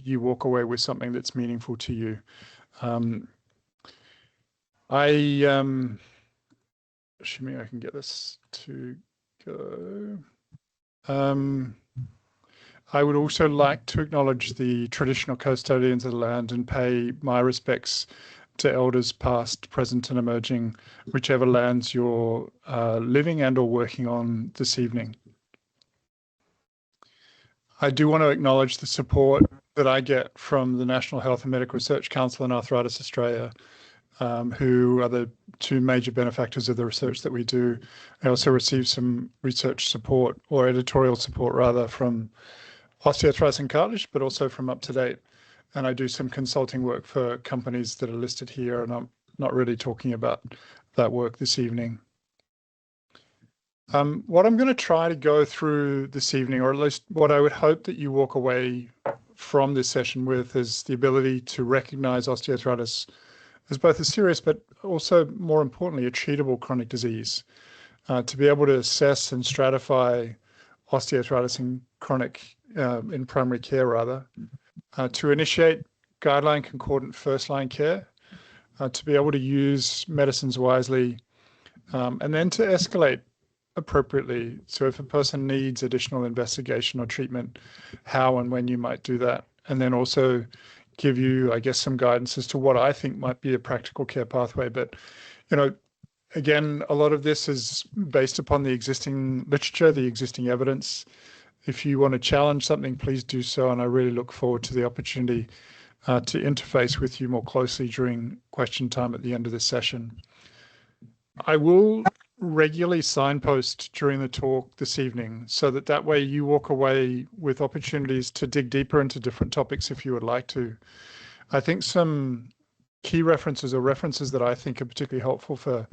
you walk away with something that's meaningful to you. Assuming I can get this to go. I would also like to acknowledge the traditional custodians of the land and pay my respects to elders past, present, and emerging, whichever lands you're living and or working on this evening. I do want to acknowledge the support that I get from the National Health and Medical Research Council and Arthritis Australia, who are the two major benefactors of the research that we do. I also receive some research support, or editorial support rather, from Osteoarthritis and Cartilage, but also from Up to Date. And I do some consulting work for companies that are listed here, and I'm not really talking about that work this evening. What I'm going to try to go through this evening, or at least what I would hope that you walk away from this session with, is the ability to recognize osteoarthritis as both a serious, but also more importantly, a treatable chronic disease. To be able to assess and stratify osteoarthritis in in primary care rather, to initiate guideline concordant first line care, to be able to use medicines wisely, and then to escalate appropriately. So if a person needs additional investigation or treatment, how and when you might do that. And then also give you, I guess, some guidance as to what I think might be a practical care pathway. But, you know, again, a lot of this is based upon the existing literature, the existing evidence. If you want to challenge something, please do so. And I really look forward to the opportunity to interface with you more closely during question time at the end of this session. I will regularly signpost during the talk this evening so that way you walk away with opportunities to dig deeper into different topics if you would like to. I think some key references or references that I think are particularly helpful for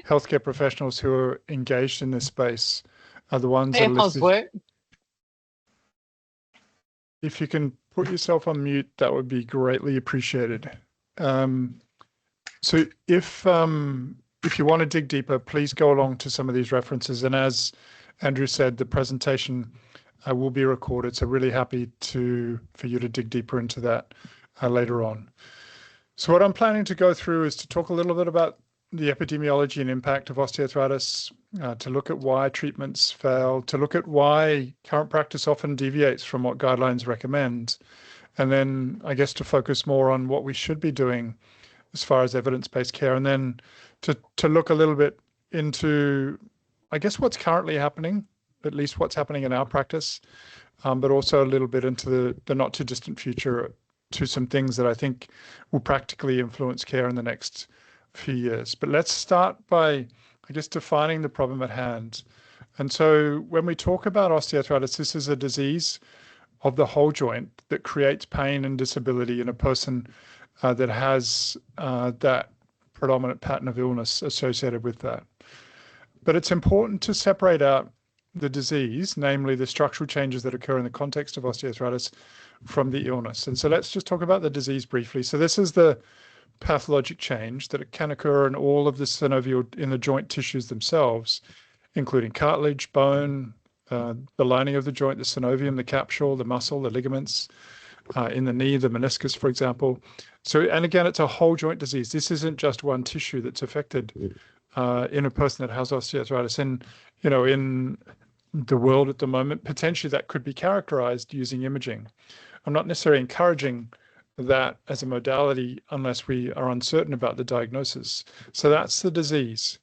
healthcare professionals who are engaged in this space are the ones that are listed. If you can put yourself on mute, that would be greatly appreciated. So if you want to dig deeper, please go along to some of these references. And as Andrew said, the presentation will be recorded. So really happy for you to dig deeper into that later on. So what I'm planning to go through is to talk a little bit about the epidemiology and impact of osteoarthritis, to look at why treatments fail, to look at why current practice often deviates from what guidelines recommend, and then I guess to focus more on what we should be doing as far as evidence-based care, and then to look a little bit into, I guess, what's currently happening, at least what's happening in our practice, but also a little bit into the not too distant future, to some things that I think will practically influence care in the next few years. But let's start by, I guess, defining the problem at hand. And so when we talk about osteoarthritis, this is a disease of the whole joint that creates pain and disability in a person that has that predominant pattern of illness associated with that. But it's important to separate out the disease, namely the structural changes that occur in the context of osteoarthritis, from the illness. And so let's just talk about the disease briefly. So this is the pathologic change that it can occur in all of the synovial, in the joint tissues themselves, including cartilage, bone, the lining of the joint, the synovium, the capsule, the muscle, the ligaments, in the knee, the meniscus, for example. So, and again, it's a whole joint disease. This isn't just one tissue that's affected in a person that has osteoarthritis. And, you know, in the world at the moment, potentially that could be characterized using imaging. I'm not necessarily encouraging that as a modality unless we are uncertain about the diagnosis. So that's the disease.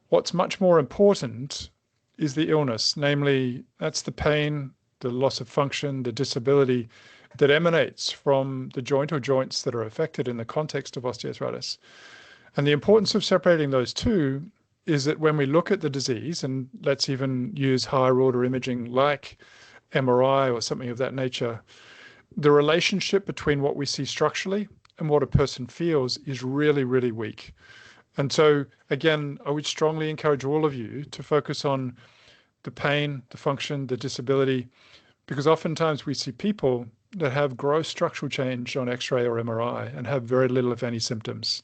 What's much more important is the illness, namely that's the pain, the loss of function, the disability that emanates from the joint or joints that are affected in the context of osteoarthritis. And the importance of separating those two is that when we look at the disease, and let's even use higher order imaging like MRI or something of that nature, the relationship between what we see structurally and what a person feels is really, really weak. And so, again, I would strongly encourage all of you to focus on the pain, the function, the disability, because oftentimes we see people that have gross structural change on X-ray or MRI and have very little, if any, symptoms.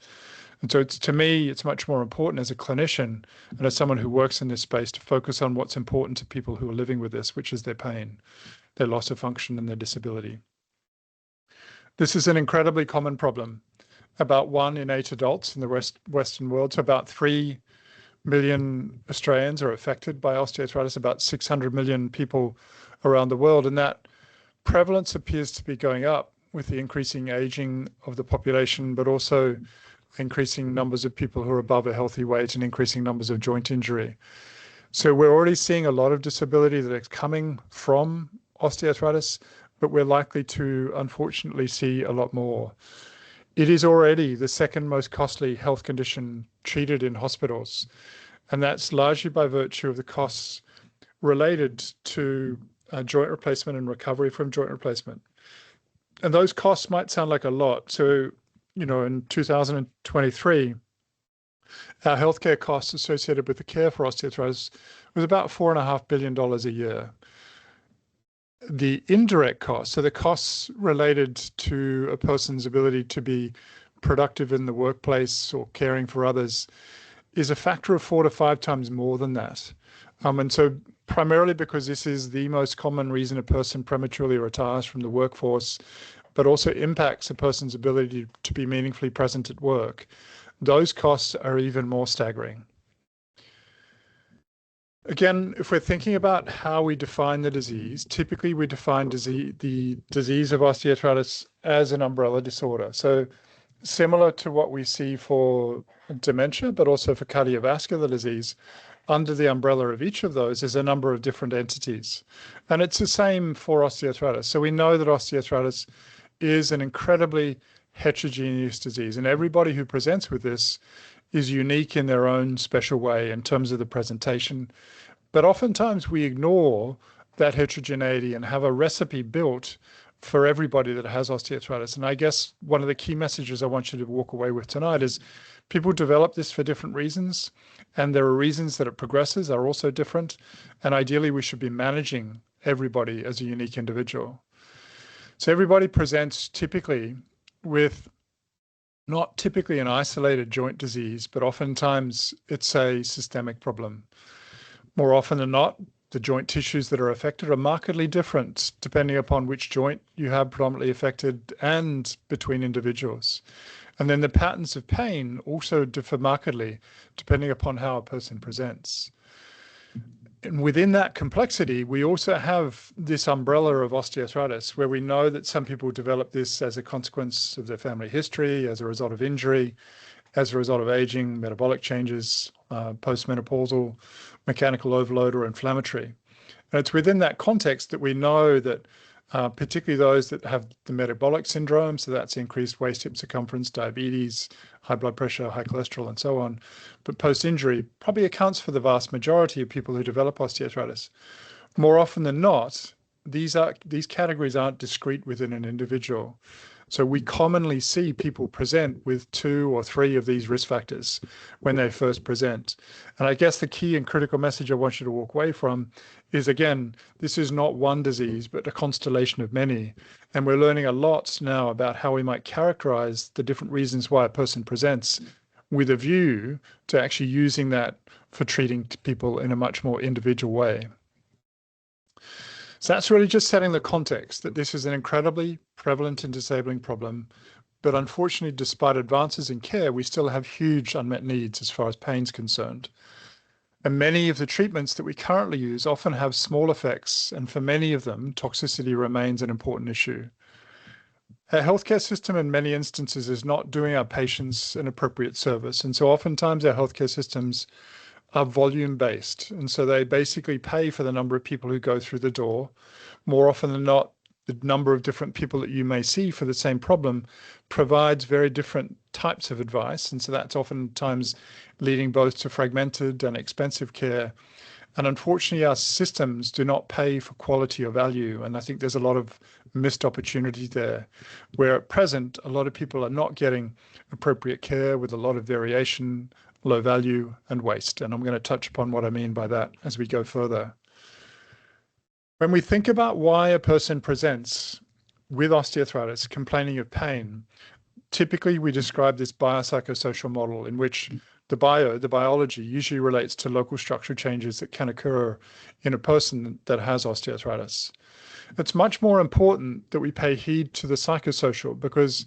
And so to me, it's much more important as a clinician and as someone who works in this space to focus on what's important to people who are living with this, which is their pain, their loss of function, and their disability. This is an incredibly common problem. About 1 in 8 adults in the Western world, so about 3 million Australians are affected by osteoarthritis, about 600 million people around the world, and that prevalence appears to be going up with the increasing aging of the population, but also increasing numbers of people who are above a healthy weight and increasing numbers of joint injury. So we're already seeing a lot of disability that is coming from osteoarthritis, but we're likely to, unfortunately, see a lot more. It is already the second most costly health condition treated in hospitals, and that's largely by virtue of the costs related to joint replacement and recovery from joint replacement. And those costs might sound like a lot. So, in 2023, our healthcare costs associated with the care for osteoarthritis was about $4.5 billion a year. The indirect costs, so the costs related to a person's ability to be productive in the workplace or caring for others, is a factor of 4 to 5 times more than that. And so primarily because this is the most common reason a person prematurely retires from the workforce, but also impacts a person's ability to be meaningfully present at work, those costs are even more staggering. Again, if we're thinking about how we define the disease, typically we define the disease of osteoarthritis as an umbrella disorder. So similar to what we see for dementia, but also for cardiovascular disease, under the umbrella of each of those is a number of different entities. And it's the same for osteoarthritis. So we know that osteoarthritis is an incredibly heterogeneous disease, and everybody who presents with this is unique in their own special way in terms of the presentation. But oftentimes we ignore that heterogeneity and have a recipe built for everybody that has osteoarthritis. And I guess one of the key messages I want you to walk away with tonight is people develop this for different reasons, and there are reasons that it progresses are also different. And ideally, we should be managing everybody as a unique individual. So everybody presents typically with not typically an isolated joint disease, but oftentimes it's a systemic problem. More often than not, the joint tissues that are affected are markedly different depending upon which joint you have predominantly affected and between individuals. And then the patterns of pain also differ markedly depending upon how a person presents. And within that complexity, we also have this umbrella of osteoarthritis, where we know that some people develop this as a consequence of their family history, as a result of injury, as a result of aging, metabolic changes, postmenopausal, mechanical overload, or inflammatory. And it's within that context that we know that particularly those that have the metabolic syndrome, so that's increased waist hip circumference, diabetes, high blood pressure, high cholesterol, and so on, but post-injury probably accounts for the vast majority of people who develop osteoarthritis. More often than not, these categories aren't discrete within an individual. So we commonly see people present with 2 or 3 of these risk factors when they first present. And I guess the key and critical message I want you to walk away from is, again, this is not one disease, but a constellation of many. And we're learning a lot now about how we might characterize the different reasons why a person presents, with a view to actually using that for treating people in a much more individual way. So that's really just setting the context that this is an incredibly prevalent and disabling problem, but unfortunately, despite advances in care, we still have huge unmet needs as far as pain is concerned. And many of the treatments that we currently use often have small effects, and for many of them, toxicity remains an important issue. Our healthcare system in many instances is not doing our patients an appropriate service, and so oftentimes our healthcare systems are volume-based, and so they basically pay for the number of people who go through the door. More often than not, the number of different people that you may see for the same problem provides very different types of advice, and so that's oftentimes leading both to fragmented and expensive care. And unfortunately, our systems do not pay for quality or value, and I think there's a lot of missed opportunity there, where at present, a lot of people are not getting appropriate care with a lot of variation, low value, and waste. And I'm going to touch upon what I mean by that as we go further. When we think about why a person presents with osteoarthritis complaining of pain, typically we describe this biopsychosocial model in which the biology usually relates to local structural changes that can occur in a person that has osteoarthritis. It's much more important that we pay heed to the psychosocial, because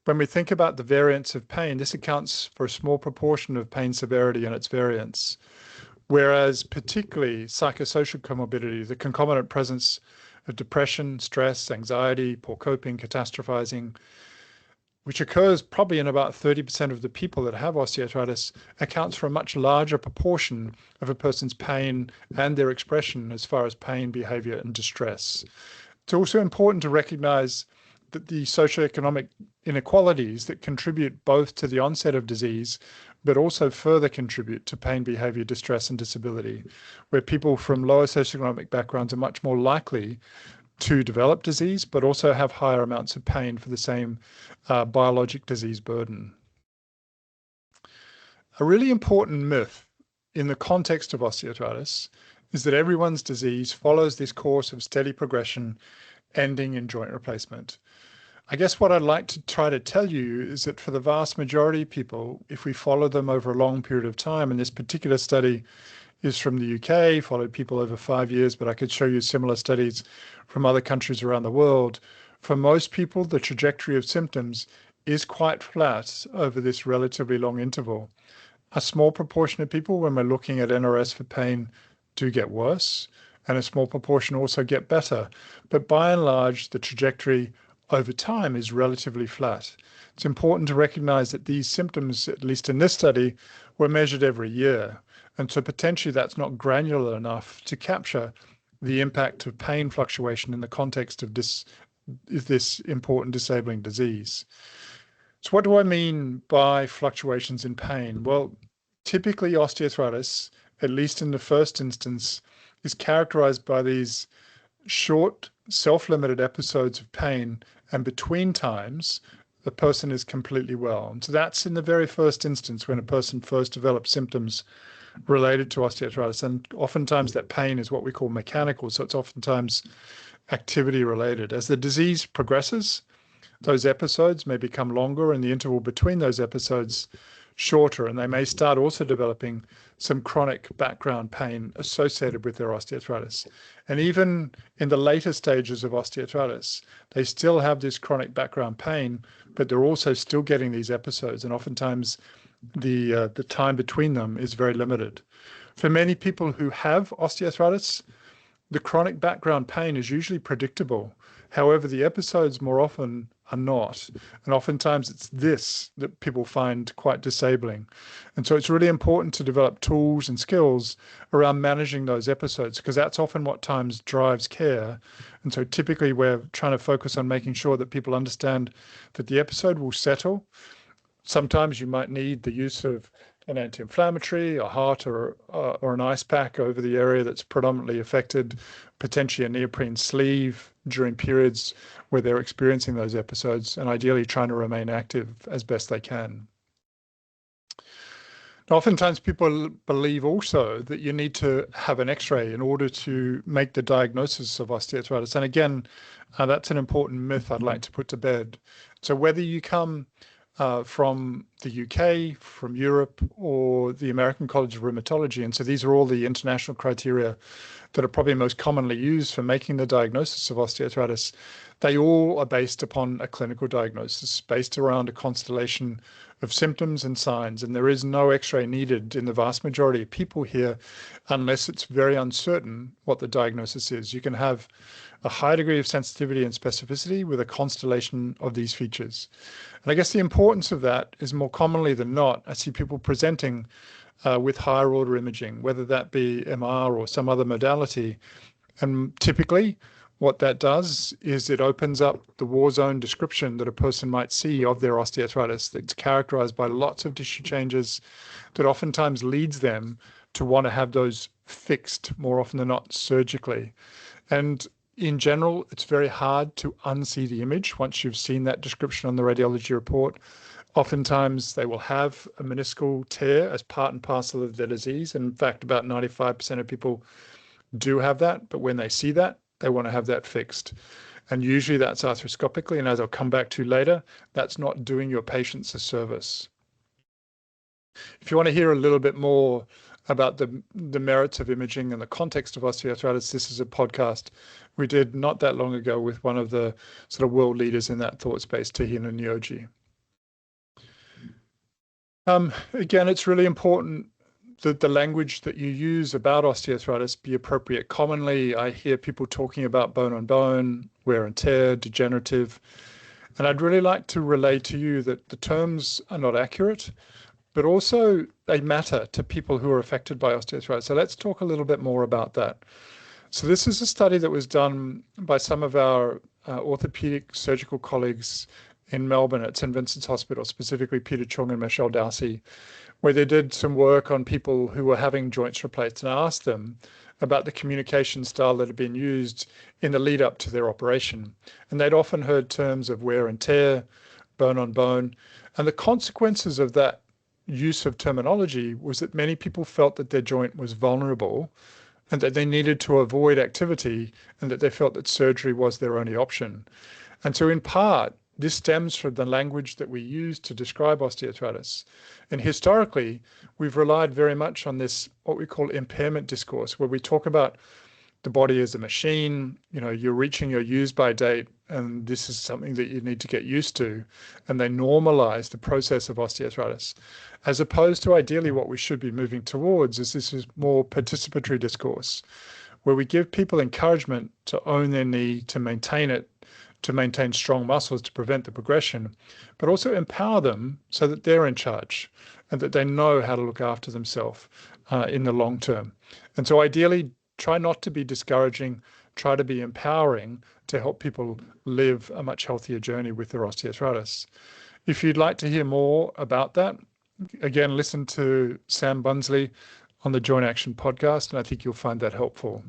when we think about the variance of pain, this accounts for a small proportion of pain severity and its variance. Whereas particularly psychosocial comorbidity, the concomitant presence of depression, stress, anxiety, poor coping, catastrophizing, which occurs probably in about 30% of the people that have osteoarthritis, accounts for a much larger proportion of a person's pain and their expression as far as pain, behavior, and distress. It's also important to recognize that the socioeconomic inequalities that contribute both to the onset of disease, but also further contribute to pain, behavior, distress, and disability, where people from lower socioeconomic backgrounds are much more likely to develop disease, but also have higher amounts of pain for the same biologic disease burden. A really important myth in the context of osteoarthritis is that everyone's disease follows this course of steady progression ending in joint replacement. I guess what I'd like to try to tell you is that for the vast majority of people, if we follow them over a long period of time, and this particular study is from the UK, followed people over 5 years, but I could show you similar studies from other countries around the world. For most people, the trajectory of symptoms is quite flat over this relatively long interval. A small proportion of people, when we're looking at NRS for pain, do get worse, and a small proportion also get better. But by and large, the trajectory over time is relatively flat. It's important to recognize that these symptoms, at least in this study, were measured every year. And so potentially that's not granular enough to capture the impact of pain fluctuation in the context of this important disabling disease. So what do I mean by fluctuations in pain? Well, typically osteoarthritis, at least in the first instance, is characterized by these short, self-limited episodes of pain, and between times, the person is completely well. And so that's in the very first instance when a person first develops symptoms related to osteoarthritis. And oftentimes that pain is what we call mechanical. So it's oftentimes activity related. As the disease progresses, those episodes may become longer and the interval between those episodes shorter, and they may start also developing some chronic background pain associated with their osteoarthritis. And even in the later stages of osteoarthritis, they still have this chronic background pain, but they're also still getting these episodes, and oftentimes the time between them is very limited. For many people who have osteoarthritis, the chronic background pain is usually predictable. However, the episodes more often are not. And oftentimes it's this that people find quite disabling. And so it's really important to develop tools and skills around managing those episodes, because that's often what times drives care. And so typically we're trying to focus on making sure that people understand that the episode will settle. Sometimes you might need the use of an anti-inflammatory, a HART, or an ice pack over the area that's predominantly affected, potentially a neoprene sleeve during periods where they're experiencing those episodes, and ideally trying to remain active as best they can. Now, oftentimes people believe also that you need to have an X-ray in order to make the diagnosis of osteoarthritis. And again, that's an important myth I'd like to put to bed. So whether you come from the UK, from Europe, or the American College of Rheumatology. And so these are all the international criteria that are probably most commonly used for making the diagnosis of osteoarthritis. They all are based upon a clinical diagnosis, based around a constellation of symptoms and signs. And there is no X-ray needed in the vast majority of people here, unless it's very uncertain what the diagnosis is. You can have a high degree of sensitivity and specificity with a constellation of these features. And I guess the importance of that is more commonly than not, I see people presenting with higher order imaging, whether that be MR or some other modality. And typically what that does is it opens up the war zone description that a person might see of their osteoarthritis that's characterized by lots of tissue changes that oftentimes leads them to want to have those fixed more often than not surgically. And in general, it's very hard to unsee the image once you've seen that description on the radiology report. Oftentimes, they will have a meniscal tear as part and parcel of their disease. And in fact, about 95% of people do have that. But when they see that, they want to have that fixed. And usually that's arthroscopically. And as I'll come back to later, that's not doing your patients a service. If you want to hear a little bit more about the merits of imaging and the context of osteoarthritis, this is a podcast we did not that long ago with one of the sort of world leaders in that thought space, Tahina Nyoji. Again, it's really important that the language that you use about osteoarthritis be appropriate. Commonly, I hear people talking about bone on bone, wear and tear, degenerative, and I'd really like to relay to you that the terms are not accurate, but also they matter to people who are affected by osteoarthritis. So let's talk a little bit more about that. So this is a study that was done by some of our orthopedic surgical colleagues in Melbourne at St. Vincent's Hospital, specifically Peter Chung and Michelle Darcy, where they did some work on people who were having joints replaced, and I asked them about the communication style that had been used in the lead up to their operation. And they'd often heard terms of wear and tear, bone on bone, and the consequences of that use of terminology was that many people felt that their joint was vulnerable and that they needed to avoid activity and that they felt that surgery was their only option. And so in part, this stems from the language that we use to describe osteoarthritis. And historically, we've relied very much on this, what we call impairment discourse, where we talk about the body as a machine, you're reaching your use by date, and this is something that you need to get used to. And they normalize the process of osteoarthritis, as opposed to ideally what we should be moving towards is this is more participatory discourse, where we give people encouragement to own their knee, to maintain it, to maintain strong muscles to prevent the progression, but also empower them so that they're in charge and that they know how to look after themselves in the long term. And so ideally, try not to be discouraging, try to be empowering to help people live a much healthier journey with their osteoarthritis. If you'd like to hear more about that, again, listen to Sam Bunsley on the Joint Action podcast, and I think you'll find that helpful.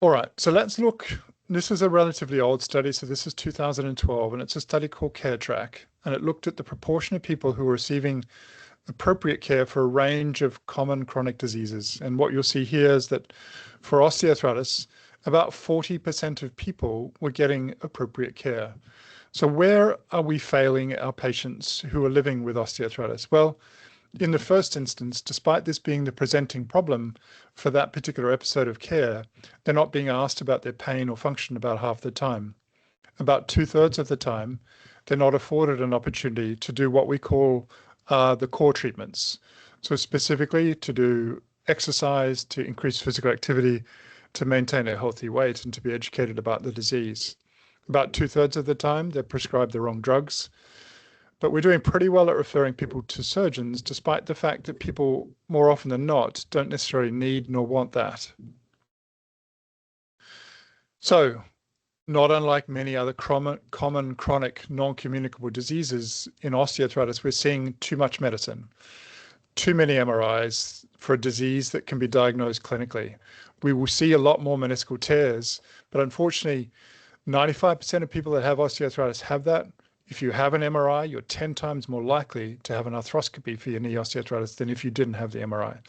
All right, so let's look. This is a relatively old study, so this is 2012, and it's a study called CareTrack, and it looked at the proportion of people who were receiving appropriate care for a range of common chronic diseases. And what you'll see here is that for osteoarthritis, about 40% of people were getting appropriate care. So where are we failing our patients who are living with osteoarthritis? Well, in the first instance, despite this being the presenting problem for that particular episode of care, they're not being asked about their pain or function about half the time. About 2/3 of the time, they're not afforded an opportunity to do what we call the core treatments. So specifically to do exercise, to increase physical activity, to maintain a healthy weight, and to be educated about the disease. About 2/3 of the time, they're prescribed the wrong drugs. But we're doing pretty well at referring people to surgeons, despite the fact that people, more often than not, don't necessarily need nor want that. So, not unlike many other common chronic non-communicable diseases, in osteoarthritis, we're seeing too much medicine, too many MRIs for a disease that can be diagnosed clinically. We will see a lot more meniscal tears, but unfortunately, 95% of people that have osteoarthritis have that. If you have an MRI, you're 10 times more likely to have an arthroscopy for your knee osteoarthritis than if you didn't have the MRI.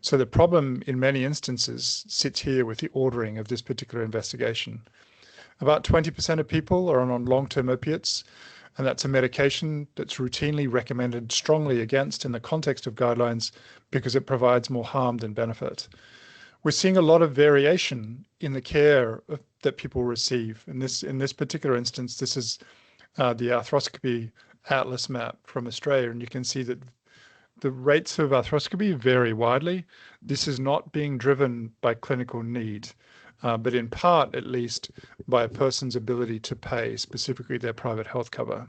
So the problem in many instances sits here with the ordering of this particular investigation. About 20% of people are on long-term opiates, and that's a medication that's routinely recommended strongly against in the context of guidelines because it provides more harm than benefit. We're seeing a lot of variation in the care that people receive. In this particular instance, this is the arthroscopy atlas map from Australia, and you can see that the rates of arthroscopy vary widely. This is not being driven by clinical need, but in part, at least, by a person's ability to pay, specifically their private health cover.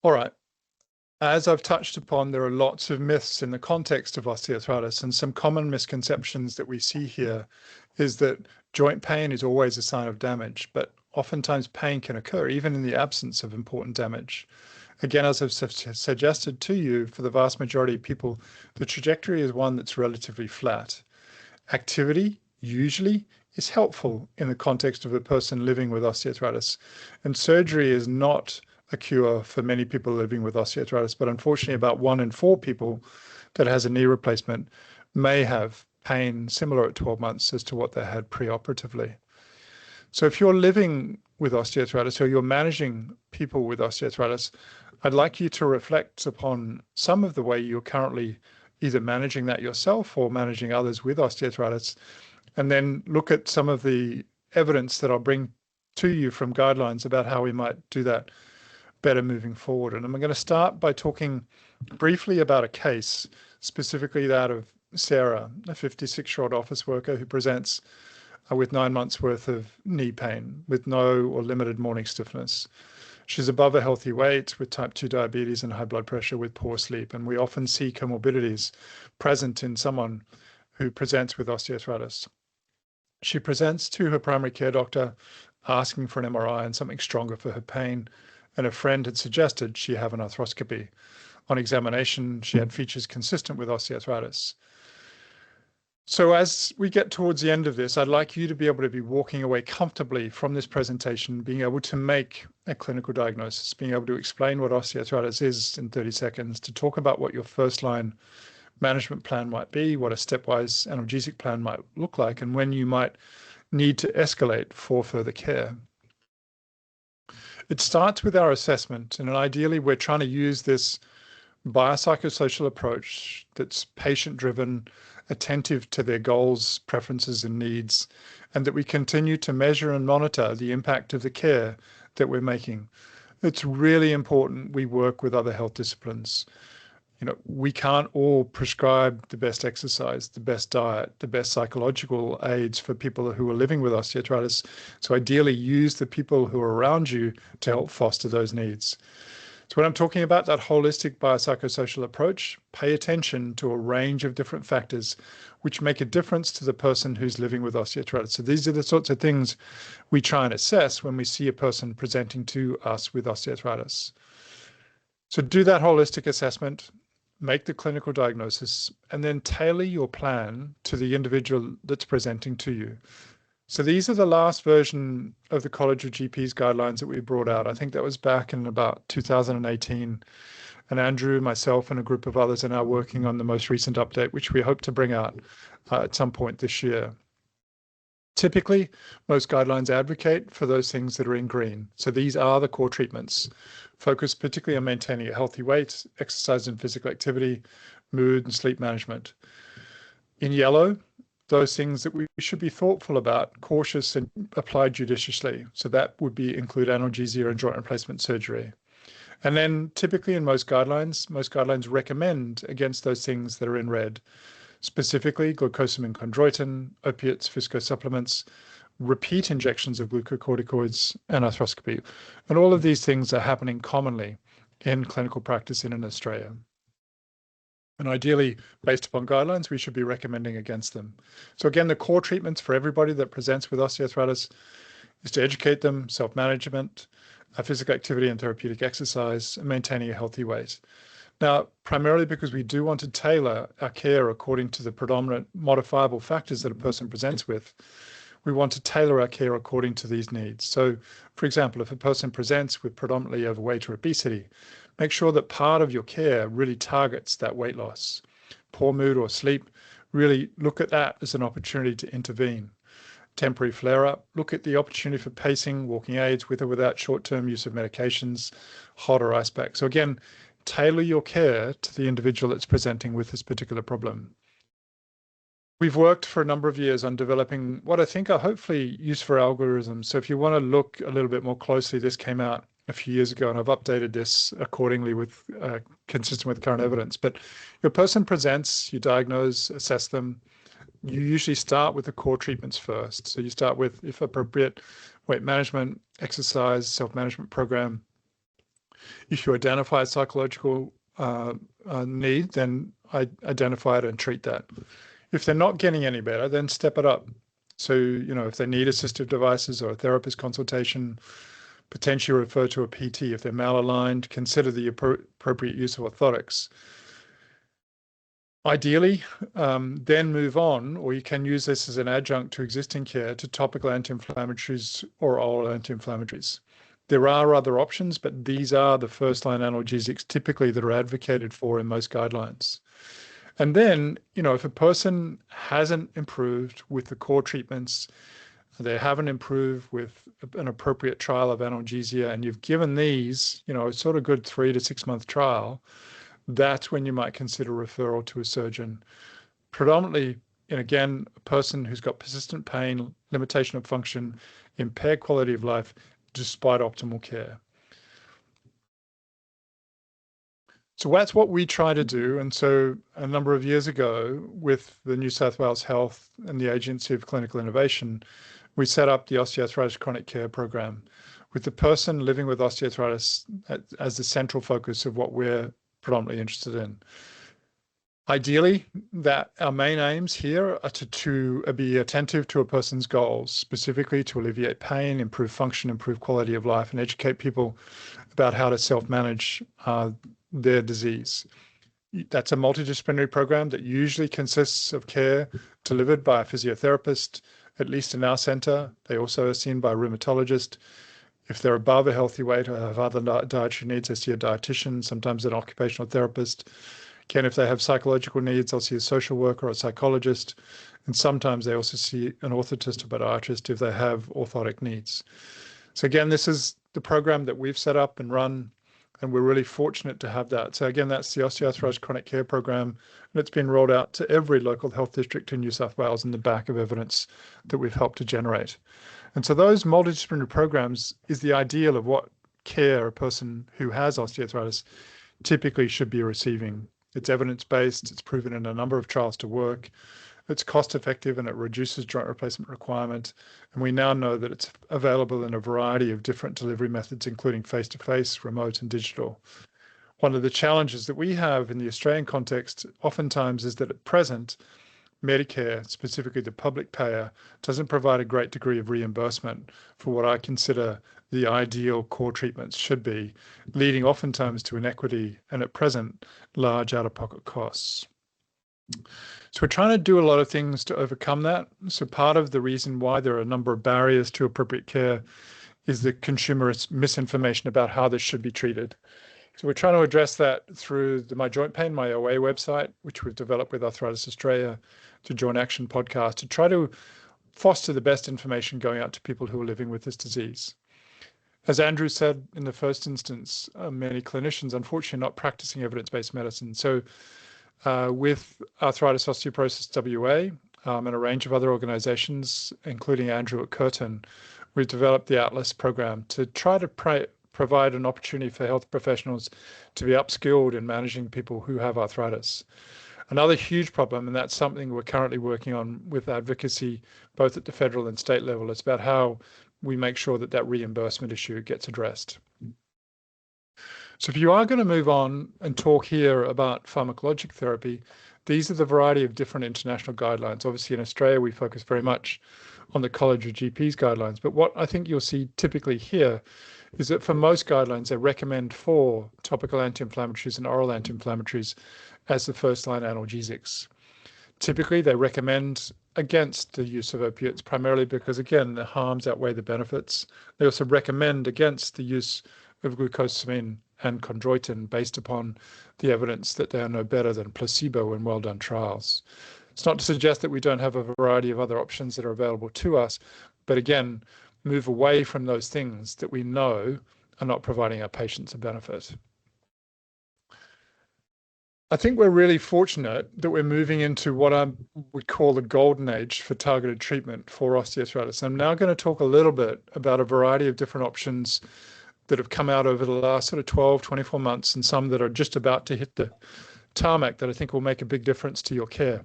All right. As I've touched upon, there are lots of myths in the context of osteoarthritis, and some common misconceptions that we see here is that joint pain is always a sign of damage, but oftentimes pain can occur even in the absence of important damage. Again, as I've suggested to you, for the vast majority of people, the trajectory is one that's relatively flat. Activity usually is helpful in the context of a person living with osteoarthritis, and surgery is not a cure for many people living with osteoarthritis, but unfortunately about 1 in 4 people that has a knee replacement may have pain similar at 12 months as to what they had preoperatively. So if you're living with osteoarthritis, or you're managing people with osteoarthritis, I'd like you to reflect upon some of the way you're currently either managing that yourself or managing others with osteoarthritis, and then look at some of the evidence that I'll bring to you from guidelines about how we might do that better moving forward. And I'm going to start by talking briefly about a case, specifically that of Sarah, a 56-year-old office worker who presents with 9 months worth of knee pain with no or limited morning stiffness. She's above a healthy weight with type 2 diabetes and high blood pressure with poor sleep. And we often see comorbidities present in someone who presents with osteoarthritis. She presents to her primary care doctor asking for an MRI and something stronger for her pain. And a friend had suggested she have an arthroscopy. On examination, she had features consistent with osteoarthritis. So as we get towards the end of this, I'd like you to be able to be walking away comfortably from this presentation, being able to make a clinical diagnosis, being able to explain what osteoarthritis is in 30 seconds, to talk about what your first line management plan might be, what a stepwise analgesic plan might look like, and when you might need to escalate for further care. It starts with our assessment, and ideally we're trying to use this biopsychosocial approach that's patient-driven, attentive to their goals, preferences, and needs, and that we continue to measure and monitor the impact of the care that we're making. It's really important we work with other health disciplines. You know, we can't all prescribe the best exercise, the best diet, the best psychological aids for people who are living with osteoarthritis. So ideally use the people who are around you to help foster those needs. So when I'm talking about that holistic biopsychosocial approach, pay attention to a range of different factors which make a difference to the person who's living with osteoarthritis. So these are the sorts of things we try and assess when we see a person presenting to us with osteoarthritis. So do that holistic assessment, make the clinical diagnosis, and then tailor your plan to the individual that's presenting to you. So these are the last version of the College of GPs guidelines that we brought out. I think that was back in about 2018. And Andrew, myself, and a group of others are now working on the most recent update, which we hope to bring out at some point this year. Typically, most guidelines advocate for those things that are in green. So these are the core treatments, focused particularly on maintaining a healthy weight, exercise and physical activity, mood and sleep management. In yellow, those things that we should be thoughtful about, cautious, and applied judiciously. So that would include analgesia and joint replacement surgery. And then typically in most guidelines recommend against those things that are in red, specifically glucosamine chondroitin, opiates, viscosupplements, repeat injections of glucocorticoids, and arthroscopy. And all of these things are happening commonly in clinical practice in Australia. And ideally, based upon guidelines, we should be recommending against them. So again, the core treatments for everybody that presents with osteoarthritis is to educate them, self-management, physical activity and therapeutic exercise, and maintaining a healthy weight. Now, primarily because we do want to tailor our care according to the predominant modifiable factors that a person presents with, we want to tailor our care according to these needs. So, for example, if a person presents with predominantly overweight or obesity, make sure that part of your care really targets that weight loss. Poor mood or sleep, really look at that as an opportunity to intervene. Temporary flare-up, look at the opportunity for pacing, walking aids with or without short-term use of medications, hot or ice pack. So again, tailor your care to the individual that's presenting with this particular problem. We've worked for a number of years on developing what I think are hopefully useful algorithms. So if you want to look a little bit more closely, this came out a few years ago, and I've updated this accordingly with consistent with current evidence. But your person presents, you diagnose, assess them. You usually start with the core treatments first. So you start with, if appropriate, weight management, exercise, self-management program. If you identify a psychological need, then identify it and treat that. If they're not getting any better, then step it up. So, you know, if they need assistive devices or a therapist consultation, potentially refer to a PT. If they're malaligned, consider the appropriate use of orthotics. Ideally, then move on, or you can use this as an adjunct to existing care, to topical anti-inflammatories or oral anti-inflammatories. There are other options, but these are the first-line analgesics typically that are advocated for in most guidelines. And then, you know, if a person hasn't improved with the core treatments, they haven't improved with an appropriate trial of analgesia, and you've given these, a sort of good 3 to 6 month trial, that's when you might consider referral to a surgeon. Predominantly, and again, a person who's got persistent pain, limitation of function, impaired quality of life, despite optimal care. So that's what we try to do. And so a number of years ago, with the New South Wales Health and the Agency of Clinical Innovation, we set up the Osteoarthritis Chronic Care Program with the person living with osteoarthritis as the central focus of what we're predominantly interested in. Ideally, that our main aims here are to be attentive to a person's goals, specifically to alleviate pain, improve function, improve quality of life, and educate people about how to self-manage their disease. That's a multidisciplinary program that usually consists of care delivered by a physiotherapist, at least in our centre. They also are seen by a rheumatologist. If they're above a healthy weight or have other dietary needs, I see a dietitian, sometimes an occupational therapist. Again, if they have psychological needs, I'll see a social worker or a psychologist. And sometimes they also see an orthotist or podiatrist if they have orthotic needs. So again, this is the program that we've set up and run, and we're really fortunate to have that. So again, that's the Osteoarthritis Chronic Care Program, and it's been rolled out to every local health district in New South Wales in the back of evidence that we've helped to generate. And so those multidisciplinary programs is the ideal of what care a person who has osteoarthritis typically should be receiving. It's evidence-based, it's proven in a number of trials to work, it's cost-effective, and it reduces joint replacement requirement. And we now know that it's available in a variety of different delivery methods, including face-to-face, remote, and digital. One of the challenges that we have in the Australian context oftentimes is that at present, Medicare, specifically the public payer, doesn't provide a great degree of reimbursement for what I consider the ideal core treatments should be, leading oftentimes to inequity and at present, large out-of-pocket costs. So we're trying to do a lot of things to overcome that. So part of the reason why there are a number of barriers to appropriate care is the consumer misinformation about how this should be treated. So we're trying to address that through the My Joint Pain, My OA website, which we've developed with Arthritis Australia, to Joint Action podcast, to try to foster the best information going out to people who are living with this disease. As Andrew said in the first instance, many clinicians, unfortunately, are not practicing evidence-based medicine. So with Arthritis Osteoporosis WA and a range of other organizations, including Andrew at Curtin, we've developed the Atlas program to try to provide an opportunity for health professionals to be upskilled in managing people who have arthritis. Another huge problem, and that's something we're currently working on with advocacy, both at the federal and state level, is about how we make sure that that reimbursement issue gets addressed. So if you are going to move on and talk here about pharmacologic therapy, these are the variety of different international guidelines. Obviously in Australia, we focus very much on the College of GPs guidelines, but what I think you'll see typically here is that for most guidelines, they recommend 4 topical anti-inflammatories and oral anti-inflammatories as the first-line analgesics. Typically, they recommend against the use of opiates, primarily because, again, the harms outweigh the benefits. They also recommend against the use of glucosamine and chondroitin based upon the evidence that they are no better than placebo in well-done trials. It's not to suggest that we don't have a variety of other options that are available to us, but again, move away from those things that we know are not providing our patients a benefit. I think we're really fortunate that we're moving into what I would call the golden age for targeted treatment for osteoarthritis. I'm now going to talk a little bit about a variety of different options that have come out over the last sort of 12, 24 months, and some that are just about to hit the tarmac that I think will make a big difference to your care.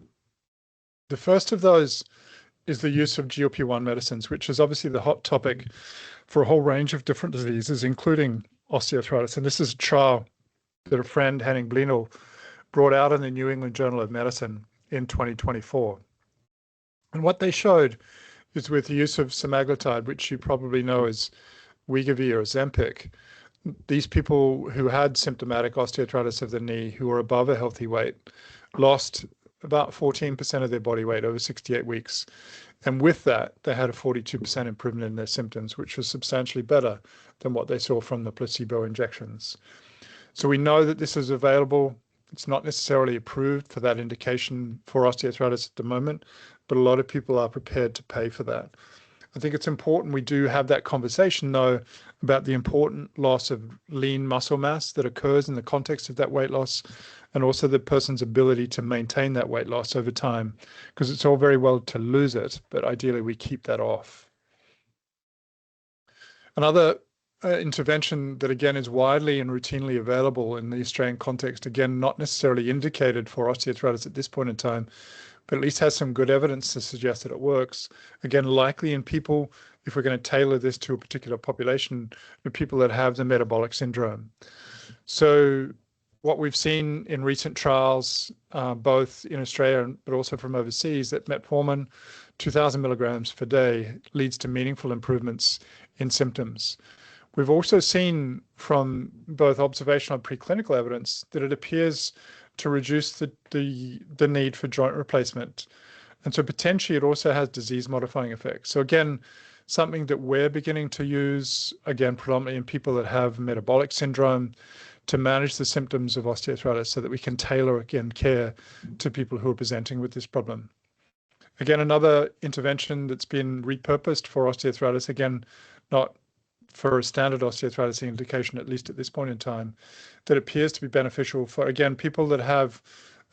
The first of those is the use of GLP-1 medicines, which is obviously the hot topic for a whole range of different diseases, including osteoarthritis. And this is a trial that a friend, Henning Blinel, brought out in the New England Journal of Medicine in 2024. And what they showed is with the use of semaglutide, which you probably know as Wegovy or Ozempic, these people who had symptomatic osteoarthritis of the knee, who were above a healthy weight, lost about 14% of their body weight over 68 weeks. And with that, they had a 42% improvement in their symptoms, which was substantially better than what they saw from the placebo injections. So we know that this is available. It's not necessarily approved for that indication for osteoarthritis at the moment, but a lot of people are prepared to pay for that. I think it's important we do have that conversation, though, about the important loss of lean muscle mass that occurs in the context of that weight loss, and also the person's ability to maintain that weight loss over time, because it's all very well to lose it, but ideally we keep that off. Another intervention that, again, is widely and routinely available in the Australian context, again, not necessarily indicated for osteoarthritis at this point in time, but at least has some good evidence to suggest that it works. Again, likely in people, if we're going to tailor this to a particular population, the people that have the metabolic syndrome. So what we've seen in recent trials, both in Australia but also from overseas, that metformin, 2,000 milligrams per day, leads to meaningful improvements in symptoms. We've also seen from both observational and preclinical evidence that it appears to reduce the need for joint replacement. And so potentially it also has disease-modifying effects. So again, something that we're beginning to use, again, predominantly in people that have metabolic syndrome, to manage the symptoms of osteoarthritis so that we can tailor, again, care to people who are presenting with this problem. Again, another intervention that's been repurposed for osteoarthritis, again, not for a standard osteoarthritis indication, at least at this point in time, that appears to be beneficial for, again, people that have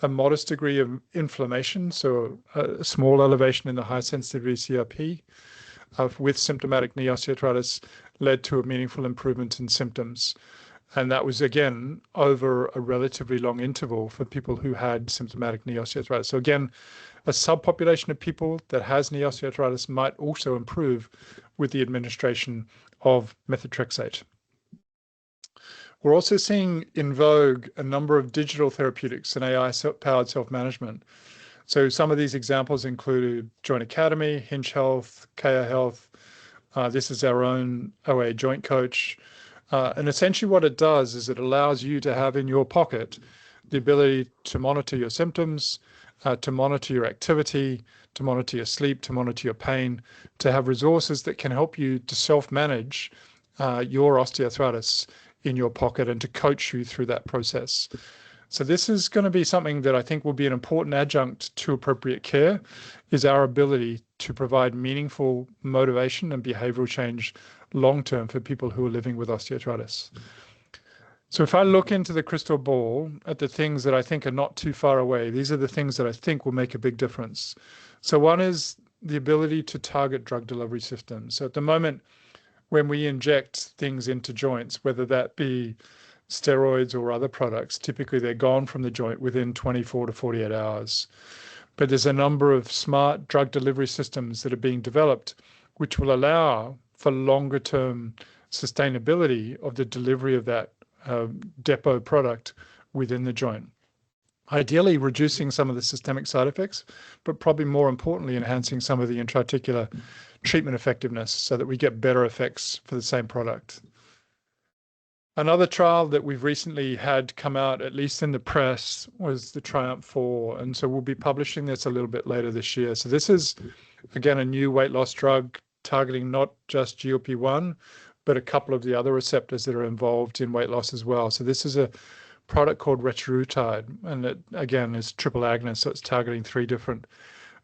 a modest degree of inflammation, so a small elevation in the high sensitivity CRP with symptomatic knee osteoarthritis led to a meaningful improvement in symptoms. And that was, again, over a relatively long interval for people who had symptomatic knee osteoarthritis. So again, a subpopulation of people that has knee osteoarthritis might also improve with the administration of methotrexate. We're also seeing in vogue a number of digital therapeutics and AI-powered self-management. So some of these examples include Joint Academy, Hinge Health, Kaya Health. This is our own OA joint coach. And essentially what it does is it allows you to have in your pocket the ability to monitor your symptoms, to monitor your activity, to monitor your sleep, to monitor your pain, to have resources that can help you to self-manage your osteoarthritis in your pocket and to coach you through that process. So this is going to be something that I think will be an important adjunct to appropriate care, is our ability to provide meaningful motivation and behavioral change long-term for people who are living with osteoarthritis. So if I look into the crystal ball at the things that I think are not too far away, these are the things that I think will make a big difference. So one is the ability to target drug delivery systems. So at the moment, when we inject things into joints, whether that be steroids or other products, typically they're gone from the joint within 24 to 48 hours. But there's a number of smart drug delivery systems that are being developed, which will allow for longer term sustainability of the delivery of that depot product within the joint. Ideally reducing some of the systemic side effects, but probably more importantly, enhancing some of the intra-articular treatment effectiveness so that we get better effects for the same product. Another trial that we've recently had come out, at least in the press, was the Triumph 4. And so we'll be publishing this a little bit later this year. So this is, again, a new weight loss drug targeting not just GLP-1, but a couple of the other receptors that are involved in weight loss as well. So this is a product called Repurposed, and it, again, is triple agonist, so it's targeting 3 different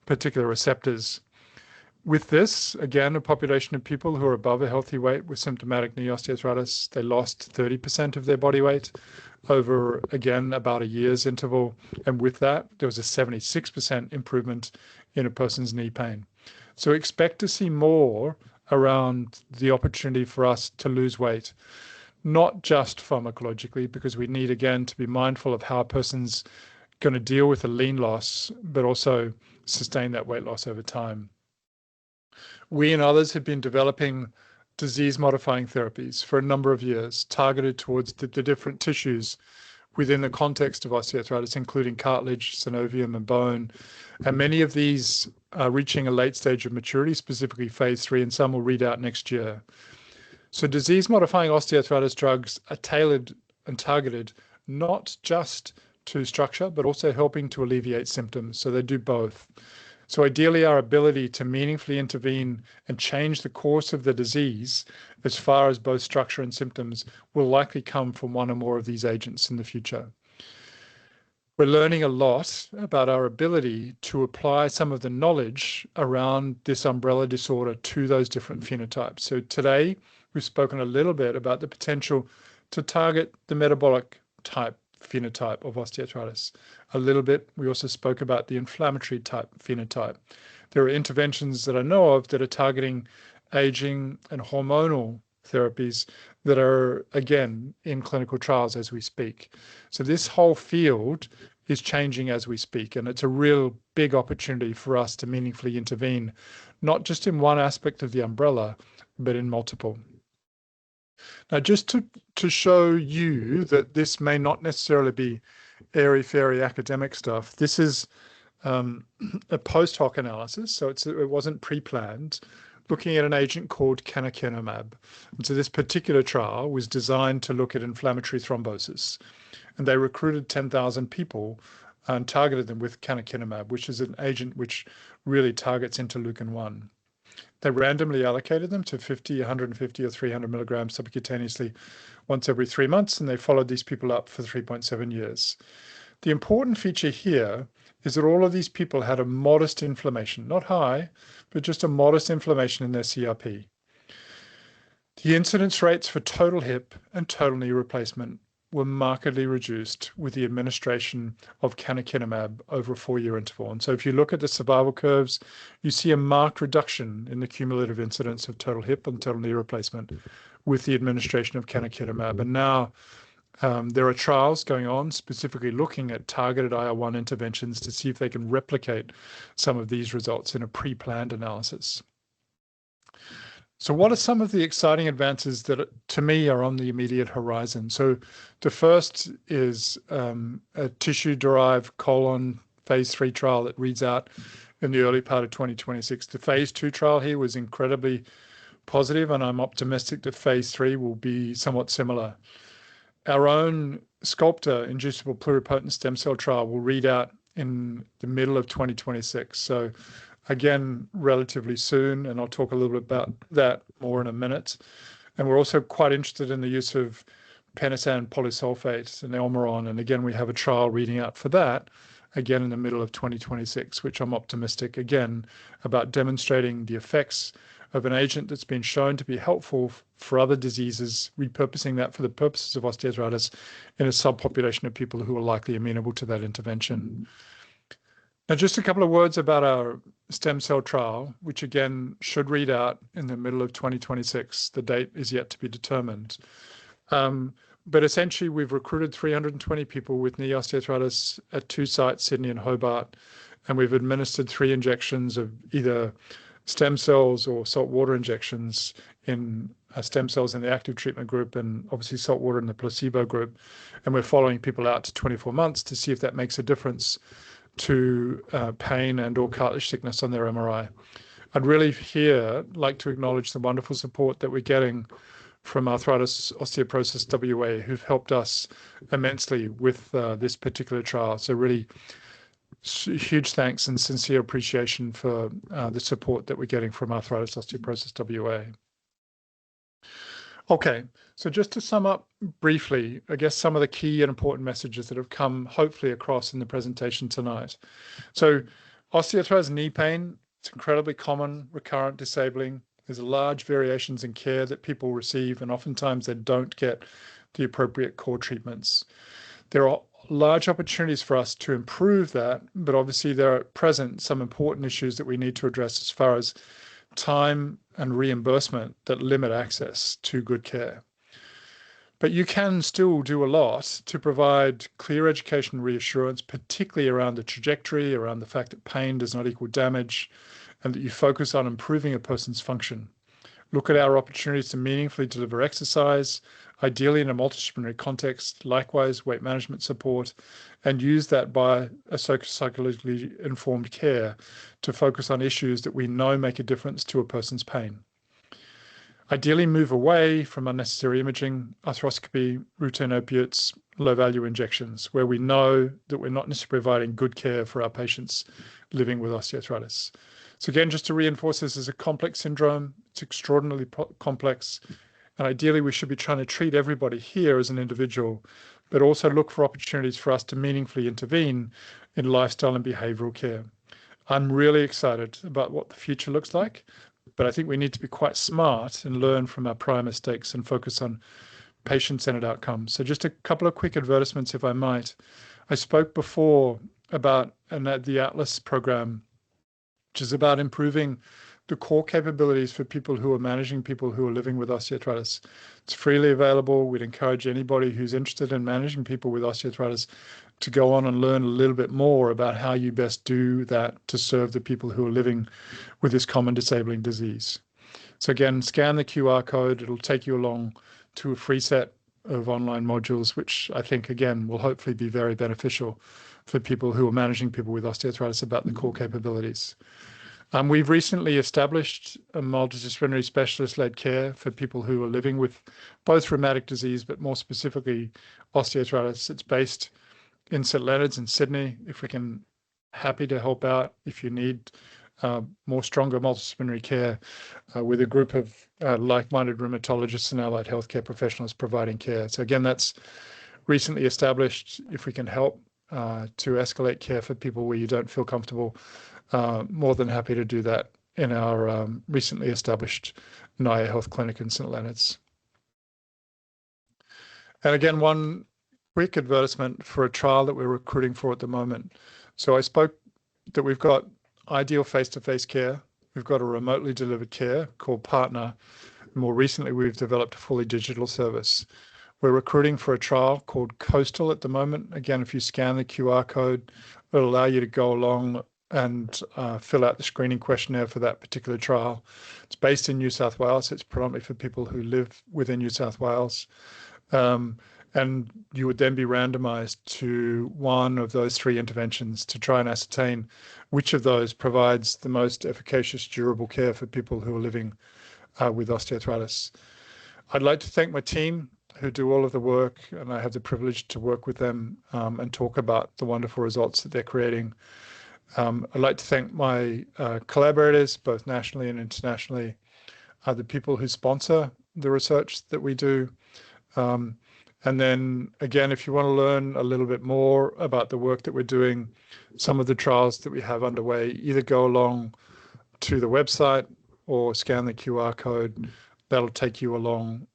particular receptors. With this, again, a population of people who are above a healthy weight with symptomatic knee osteoarthritis, they lost 30% of their body weight over, again, about a year's interval. And with that, there was a 76% improvement in a person's knee pain. So expect to see more around the opportunity for us to lose weight, not just pharmacologically, because we need, again, to be mindful of how a person's going to deal with a lean loss, but also sustain that weight loss over time. We and others have been developing disease-modifying therapies for a number of years, targeted towards the different tissues within the context of osteoarthritis, including cartilage, synovium, and bone. And many of these are reaching a late stage of maturity, specifically phase 3, and some will read out next year. So disease-modifying osteoarthritis drugs are tailored and targeted not just to structure, but also helping to alleviate symptoms. So they do both. So ideally, our ability to meaningfully intervene and change the course of the disease as far as both structure and symptoms will likely come from one or more of these agents in the future. we're learning a lot about our ability to apply some of the knowledge around this umbrella disorder to those different phenotypes. So today, we've spoken a little bit about the potential to target the metabolic type phenotype of osteoarthritis. A little bit, we also spoke about the inflammatory type phenotype. There are interventions that I know of that are targeting aging and hormonal therapies that are, again, in clinical trials as we speak. So this whole field is changing as we speak, and it's a real big opportunity for us to meaningfully intervene, not just in one aspect of the umbrella, but in multiple. Now, just to show you that this may not necessarily be airy-fairy academic stuff, this is a post hoc analysis, so it wasn't pre-planned, looking at an agent called canakinumab. And so this particular trial was designed to look at inflammatory thrombosis. And they recruited 10,000 people and targeted them with canakinumab, which is an agent which really targets interleukin-1. They randomly allocated them to 50, 150, or 300 milligrams subcutaneously once every 3 months, and they followed these people up for 3.7 years. The important feature here is that all of these people had a modest inflammation, not high, but just a modest inflammation in their CRP. The incidence rates for total hip and total knee replacement were markedly reduced with the administration of canakinumab over a 4-year interval. And so if you look at the survival curves, you see a marked reduction in the cumulative incidence of total hip and total knee replacement with the administration of canakinumab. And now there are trials going on specifically looking at targeted IL-1 interventions to see if they can replicate some of these results in a pre-planned analysis. So what are some of the exciting advances that, to me, are on the immediate horizon? So the first is a tissue-derived colon phase 3 trial that reads out in the early part of 2026. The phase 2 trial here was incredibly positive, and I'm optimistic that phase 3 will be somewhat similar. Our own Sculptor inducible pluripotent stem cell trial will read out in the middle of 2026. So again, relatively soon, and I'll talk a little bit about that more in a minute. And we're also quite interested in the use of penisan polysulfate and Elmeron. And again, we have a trial reading out for that, again, in the middle of 2026, which I'm optimistic, again, about demonstrating the effects of an agent that's been shown to be helpful for other diseases, repurposing that for the purposes of osteoarthritis in a subpopulation of people who are likely amenable to that intervention. Now, just a couple of words about our stem cell trial, which again should read out in the middle of 2026. The date is yet to be determined. But essentially, we've recruited 320 people with knee osteoarthritis at 2 sites, Sydney and Hobart, and we've administered 3 injections of either stem cells or salt water injections in stem cells in the active treatment group and obviously salt water in the placebo group. And we're following people out to 24 months to see if that makes a difference to pain and or cartilage thickness on their MRI. I'd really here like to acknowledge the wonderful support that we're getting from Arthritis Osteoporosis WA, who've helped us immensely with this particular trial. So really huge thanks and sincere appreciation for the support that we're getting from Arthritis Osteoporosis WA. Okay, so just to sum up briefly, I guess some of the key and important messages that have come hopefully across in the presentation tonight. So osteoarthritis knee pain, it's incredibly common, recurrent, disabling. There's large variations in care that people receive, and oftentimes they don't get the appropriate core treatments. There are large opportunities for us to improve that, but obviously there are at present some important issues that we need to address as far as time and reimbursement that limit access to good care. But you can still do a lot to provide clear education reassurance, particularly around the trajectory, around the fact that pain does not equal damage, and that you focus on improving a person's function. Look at our opportunities to meaningfully deliver exercise, ideally in a multidisciplinary context, likewise weight management support, and use that by a psychologically informed care to focus on issues that we know make a difference to a person's pain. Ideally move away from unnecessary imaging, arthroscopy, routine opiates, low-value injections, where we know that we're not necessarily providing good care for our patients living with osteoarthritis. So again, just to reinforce, this is a complex syndrome. It's extraordinarily complex. And ideally, we should be trying to treat everybody here as an individual, but also look for opportunities for us to meaningfully intervene in lifestyle and behavioural care. I'm really excited about what the future looks like, but I think we need to be quite smart and learn from our prior mistakes and focus on patient-centered outcomes. So just a couple of quick advertisements, if I might. I spoke before about the Atlas program, which is about improving the core capabilities for people who are managing people who are living with osteoarthritis. It's freely available. We'd encourage anybody who's interested in managing people with osteoarthritis to go on and learn a little bit more about how you best do that to serve the people who are living with this common disabling disease. So again, scan the QR code. It'll take you along to a free set of online modules, which I think, again, will hopefully be very beneficial for people who are managing people with osteoarthritis about the core capabilities. We've recently established a multidisciplinary specialist-led care for people who are living with both rheumatic disease, but more specifically osteoarthritis. It's based in St. Leonard's in Sydney. If we can, happy to help out if you need more stronger multidisciplinary care with a group of like-minded rheumatologists and allied healthcare professionals providing care. So again, that's recently established. If we can help to escalate care for people where you don't feel comfortable, more than happy to do that in our recently established Naya Health Clinic in St. Leonard's. And again, one quick advertisement for a trial that we're recruiting for at the moment. So I spoke that we've got ideal face-to-face care. We've got a remotely delivered care called Partner. More recently, we've developed a fully digital service. We're recruiting for a trial called Coastal at the moment. Again, if you scan the QR code, it'll allow you to go along and fill out the screening questionnaire for that particular trial. It's based in New South Wales. It's predominantly for people who live within New South Wales. And you would then be randomized to one of those three interventions to try and ascertain which of those provides the most efficacious, durable care for people who are living with osteoarthritis. I'd like to thank my team who do all of the work, and I have the privilege to work with them and talk about the wonderful results that they're creating. I'd like to thank my collaborators, both nationally and internationally, the people who sponsor the research that we do. And then again, if you want to learn a little bit more about the work that we're doing, some of the trials that we have underway, either go along to the website or scan the QR code. That'll take you along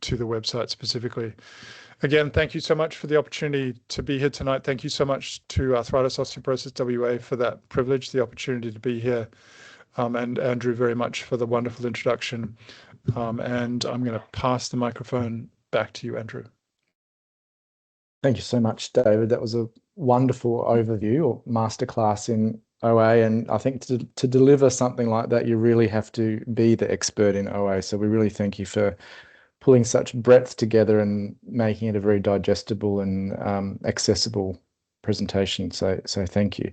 to the website specifically. Again, thank you so much for the opportunity to be here tonight. Thank you so much to Arthritis Osteoporosis WA for that privilege, the opportunity to be here. And Andrew very much for the wonderful introduction. And I'm going to pass the microphone back to you, Andrew. Thank you so much, David. That was a wonderful overview or masterclass in OA. And I think to deliver something like that, you really have to be the expert in OA. So we really thank you for pulling such breadth together and making it a very digestible and accessible presentation. So thank you.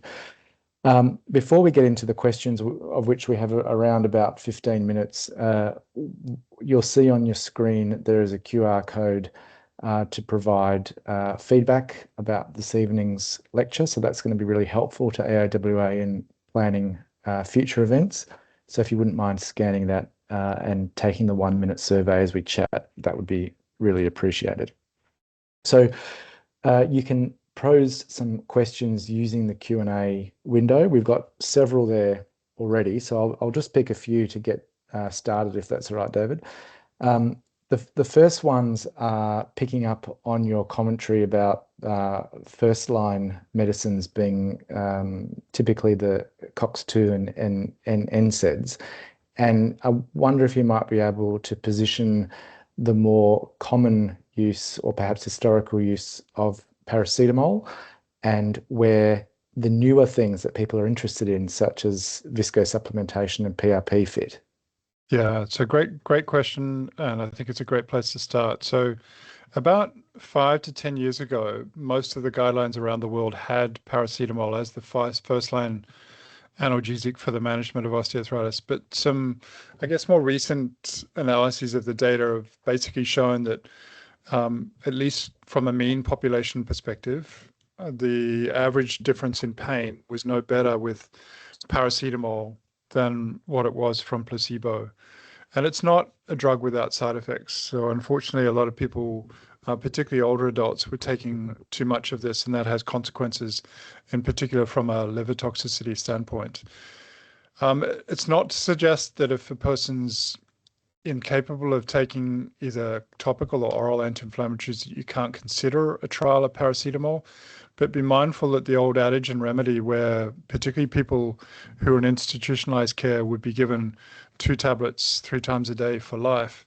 Before we get into the questions, of which we have around about 15 minutes, you'll see on your screen there is a QR code to provide feedback about this evening's lecture. So that's going to be really helpful to AIWA in planning future events. So if you wouldn't mind scanning that and taking the 1-minute survey as we chat, that would be really appreciated. So you can pose some questions using the Q&A window. We've got several there already, so I'll just pick a few to get started, if that's all right, David. The first ones are picking up on your commentary about first-line medicines being typically the COX-2 and NSAIDs. And I wonder if you might be able to position the more common use or perhaps historical use of paracetamol and where the newer things that people are interested in, such as viscosupplementation and PRP, fit. Yeah, it's a great question, and I think it's a great place to start. So about 5 to 10 years ago, most of the guidelines around the world had paracetamol as the first-line analgesic for the management of osteoarthritis. But some, I guess, more recent analyses of the data have basically shown that at least from a mean population perspective, the average difference in pain was no better with paracetamol than what it was from placebo. And it's not a drug without side effects. So unfortunately, a lot of people particularly older adults, were taking too much of this, and that has consequences, in particular from a liver toxicity standpoint. It's not to suggest that if a person's incapable of taking either topical or oral anti-inflammatories, that you can't consider a trial of paracetamol, but be mindful that the old adage and remedy where particularly people who are in institutionalized care would be given 2 tablets 3 times a day for life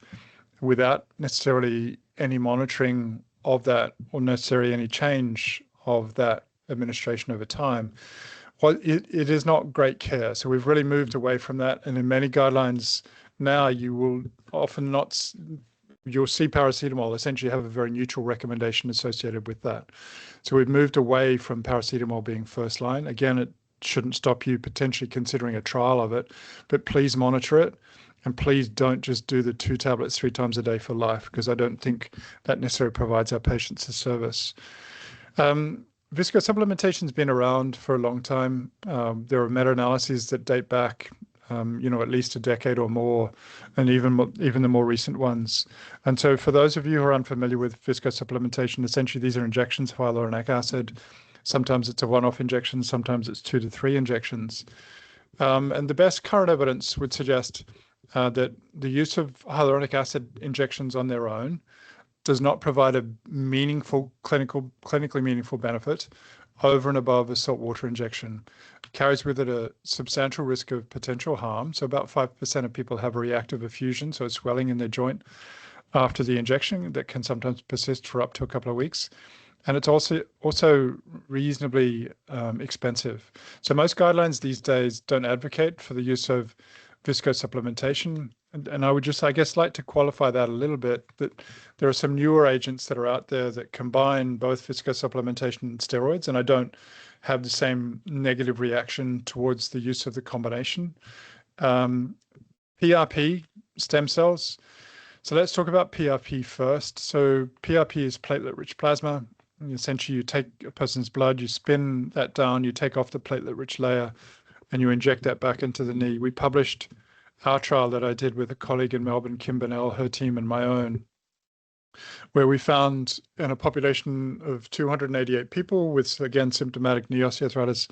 without necessarily any monitoring of that or necessarily any change of that administration over time. Well, it is not great care. So we've really moved away from that. And in many guidelines now, you will often not, you'll see paracetamol essentially have a very neutral recommendation associated with that. So we've moved away from paracetamol being first line. Again, it shouldn't stop you potentially considering a trial of it, but please monitor it. And please don't just do the 2 tablets 3 times a day for life, because I don't think that necessarily provides our patients a service. Viscosupplementation has been around for a long time. There are meta-analyses that date back, at least a decade or more, and even the more recent ones. And so for those of you who are unfamiliar with viscosupplementation, essentially these are injections of hyaluronic acid. Sometimes it's a one-off injection, sometimes it's 2 to 3 injections. And the best current evidence would suggest that the use of hyaluronic acid injections on their own does not provide a meaningful, clinically meaningful benefit over and above a saltwater injection. It carries with it a substantial risk of potential harm. So about 5% of people have a reactive effusion, so swelling in their joint after the injection that can sometimes persist for up to a couple of weeks. And it's also reasonably expensive. So most guidelines these days don't advocate for the use of viscosupplementation. And I would just, I guess, like to qualify that a little bit, that there are some newer agents that are out there that combine both viscosupplementation and steroids, and I don't have the same negative reaction towards the use of the combination. PRP, stem cells. So let's talk about PRP first. So PRP is platelet-rich plasma. Essentially, you take a person's blood, you spin that down, you take off the platelet-rich layer, and you inject that back into the knee. We published our trial that I did with a colleague in Melbourne, Kim Burnell, her team and my own, where we found in a population of 288 people with, again, symptomatic knee osteoarthritis,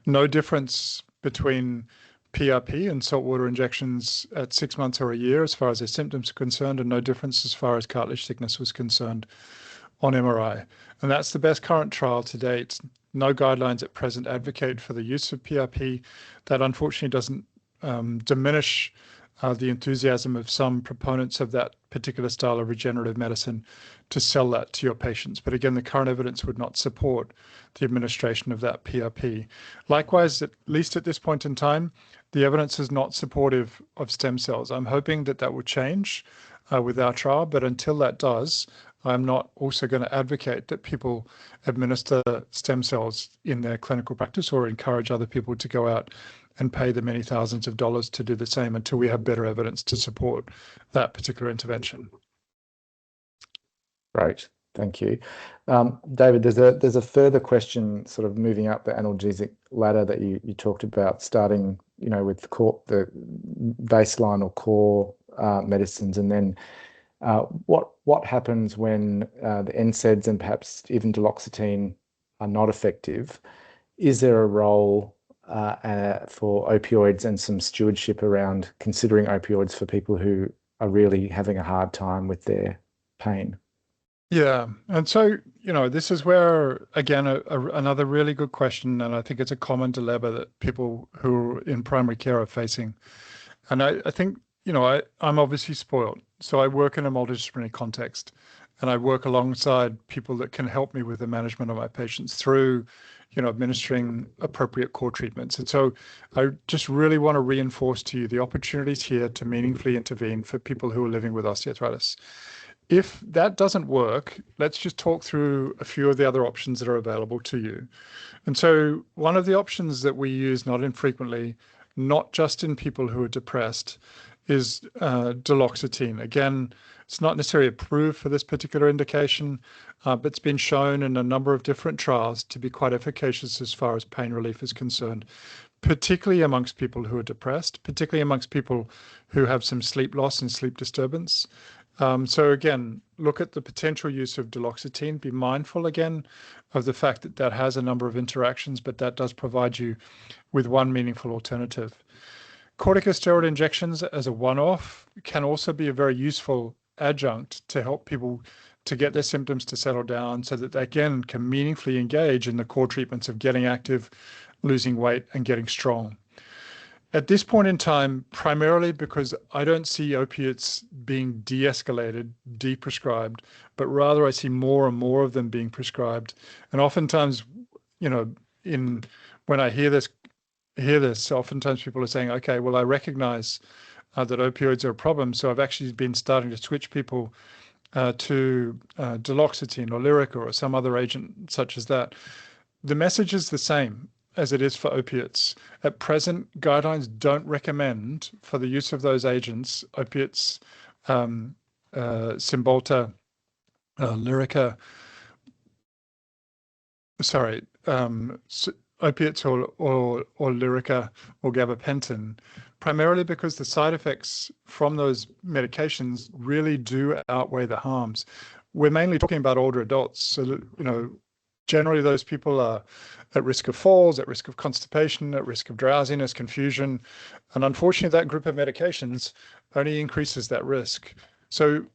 no difference between PRP and saltwater injections at 6 months or a year as far as their symptoms are concerned, and no difference as far as cartilage thickness was concerned on MRI. And that's the best current trial to date. No guidelines at present advocate for the use of PRP. That unfortunately doesn't diminish the enthusiasm of some proponents of that particular style of regenerative medicine to sell that to your patients. But again, the current evidence would not support the administration of that PRP. Likewise, at least at this point in time, the evidence is not supportive of stem cells. I'm hoping that that will change with our trial, but until that does, I'm not also going to advocate that people administer stem cells in their clinical practice or encourage other people to go out and pay the many thousands of dollars to do the same until we have better evidence to support that particular intervention. Great, thank you. David, there's a further question sort of moving up the analgesic ladder that you talked about, starting with the baseline or core medicines, and then what happens when the NSAIDs and perhaps even duloxetine are not effective? Is there a role for opioids and some stewardship around considering opioids for people who are really having a hard time with their pain? Yeah, and so, this is where, again, another really good question, and I think it's a common dilemma that people who are in primary care are facing. And I think, I'm obviously spoiled. So I work in a multidisciplinary context, and I work alongside people that can help me with the management of my patients through, administering appropriate core treatments. And so I just really want to reinforce to you the opportunities here to meaningfully intervene for people who are living with osteoarthritis. If that doesn't work, let's just talk through a few of the other options that are available to you. And so one of the options that we use not infrequently, not just in people who are depressed, is duloxetine. Again, it's not necessarily approved for this particular indication, but it's been shown in a number of different trials to be quite efficacious as far as pain relief is concerned, particularly amongst people who are depressed, particularly amongst people who have some sleep loss and sleep disturbance. So again, look at the potential use of duloxetine. Be mindful again of the fact that that has a number of interactions, but that does provide you with one meaningful alternative. Corticosteroid injections as a one-off can also be a very useful adjunct to help people to get their symptoms to settle down so that they again can meaningfully engage in the core treatments of getting active, losing weight, and getting strong. At this point in time, primarily because I don't see opiates being de-escalated, de-prescribed, but rather I see more and more of them being prescribed. And oftentimes, you know, when I hear this, oftentimes people are saying, okay, well, I recognize that opioids are a problem, so I've actually been starting to switch people to duloxetine or Lyrica or some other agent such as that. The message is the same as it is for opiates. At present, guidelines don't recommend for the use of those agents, opiates, Cymbalta, Lyrica, opiates or Lyrica or gabapentin, primarily because the side effects from those medications really do outweigh the harms. We're mainly talking about older adults, so generally those people are at risk of falls, at risk of constipation, at risk of drowsiness, confusion, and unfortunately that group of medications only increases that risk. So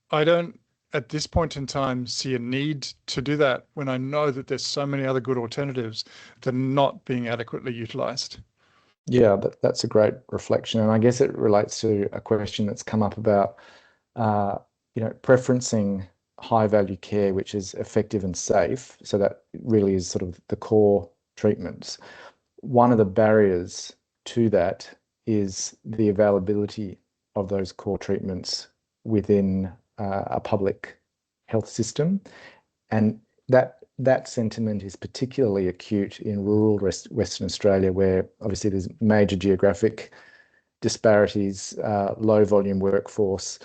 I don't at this point in time see a need to do that when I know that there's so many other good alternatives that are not being adequately utilized. Yeah, that's a great reflection. And I guess it relates to a question that's come up about, preferencing high value care, which is effective and safe. So that really is sort of the core treatments. One of the barriers to that is the availability of those core treatments within a public health system. And that sentiment is particularly acute in rural Western Australia, where obviously there's major geographic disparities, low volume workforce.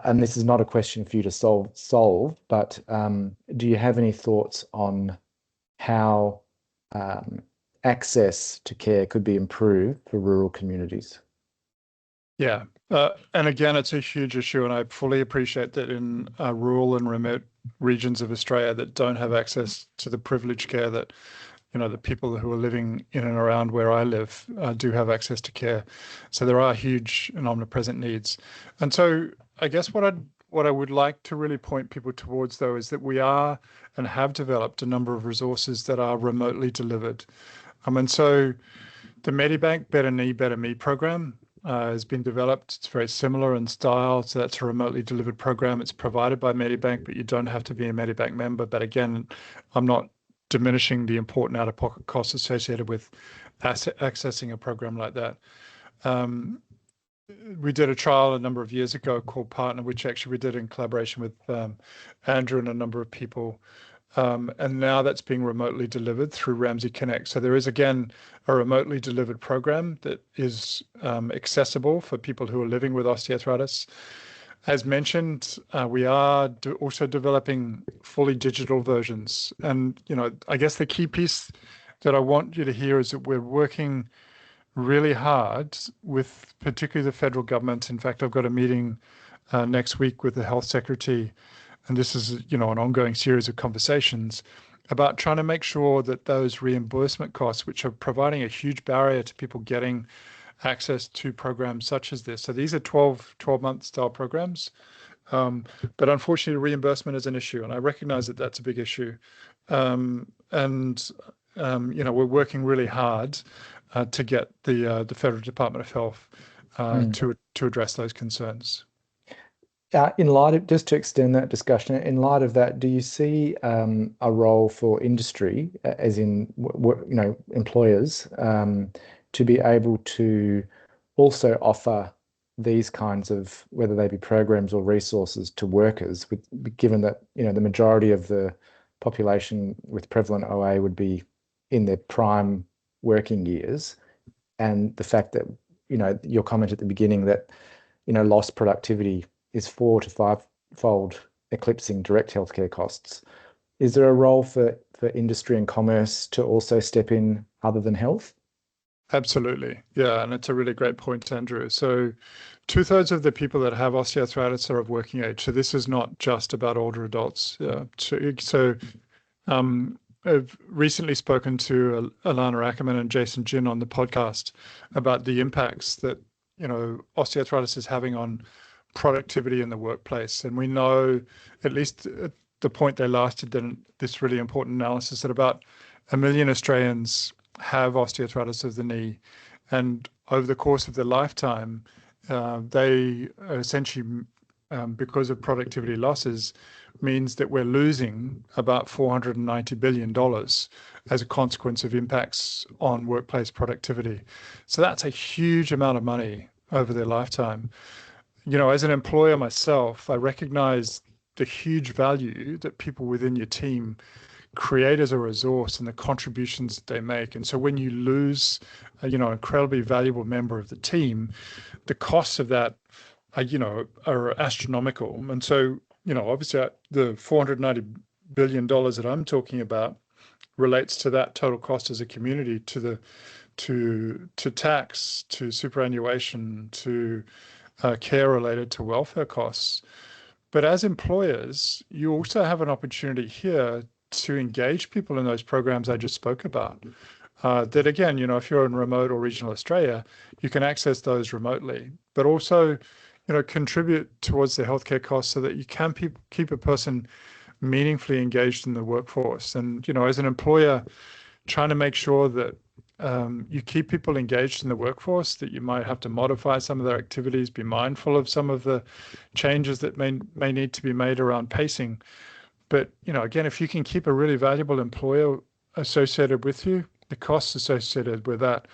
And this is not a question for you to solve, but do you have any thoughts on how access to care could be improved for rural communities? Yeah. And again, it's a huge issue, and I fully appreciate that in rural and remote regions of Australia that don't have access to the privileged care that, the people who are living in and around where I live do have access to care. So there are huge and omnipresent needs. And so I guess what I would like to really point people towards, though, is that we are and have developed a number of resources that are remotely delivered. And so the Medibank Better Knee, Better Me program has been developed. It's very similar in style. So that's a remotely delivered program. It's provided by Medibank, but you don't have to be a Medibank member. But again, I'm not diminishing the important out-of-pocket costs associated with accessing a program like that. We did a trial a number of years ago called Partner, which actually we did in collaboration with Andrew and a number of people. And now that's being remotely delivered through Ramsey Connect. So there is, again, a remotely delivered program that is accessible for people who are living with osteoarthritis. As mentioned, we are also developing fully digital versions. And, I guess the key piece that I want you to hear is that we're working really hard with particularly the federal government. In fact, I've got a meeting next week with the health secretary, and this is, an ongoing series of conversations about trying to make sure that those reimbursement costs, which are providing a huge barrier to people getting access to programs such as this. So these are 12-month style programs. But unfortunately, reimbursement is an issue, and I recognize that that's a big issue. We're working really hard to get the Federal Department of Health to address those concerns. In light of, just to extend that discussion, in light of that, do you see a role for industry, as in employers, to be able to also offer these kinds of, whether they be programs or resources, to workers, given that the majority of the population with prevalent OA would be in their prime working years, and the fact that your comment at the beginning that lost productivity is 4 to 5-fold eclipsing direct healthcare costs. Is there a role for industry and commerce to also step in other than health? Absolutely. Yeah, and it's a really great point, Andrew. So 2/3 of the people that have osteoarthritis are of working age. So this is not just about older adults. Yeah. I've recently spoken to Alana Ackerman and Jason Jin on the podcast about the impacts that, osteoarthritis is having on productivity in the workplace. And we know, at least at the point they last did this really important analysis, that about 1 million Australians have osteoarthritis of the knee. And over the course of their lifetime, they essentially, because of productivity losses, means that we're losing about $490 billion as a consequence of impacts on workplace productivity. So that's a huge amount of money over their lifetime. As an employer myself, I recognize the huge value that people within your team create as a resource and the contributions that they make. And so when you lose incredibly valuable member of the team, the costs of that are astronomical. And so, obviously the $490 billion that I'm talking about relates to that total cost as a community, to tax, to superannuation, to care related to welfare costs. But as employers, you also have an opportunity here to engage people in those programs I just spoke about. That again, if you're in remote or regional Australia, you can access those remotely, but also, contribute towards the healthcare costs so that you can keep a person meaningfully engaged in the workforce. And, as an employer, trying to make sure that you keep people engaged in the workforce, that you might have to modify some of their activities, be mindful of some of the changes that may need to be made around pacing. But, again, if you can keep a really valuable employer associated with you, the costs associated with that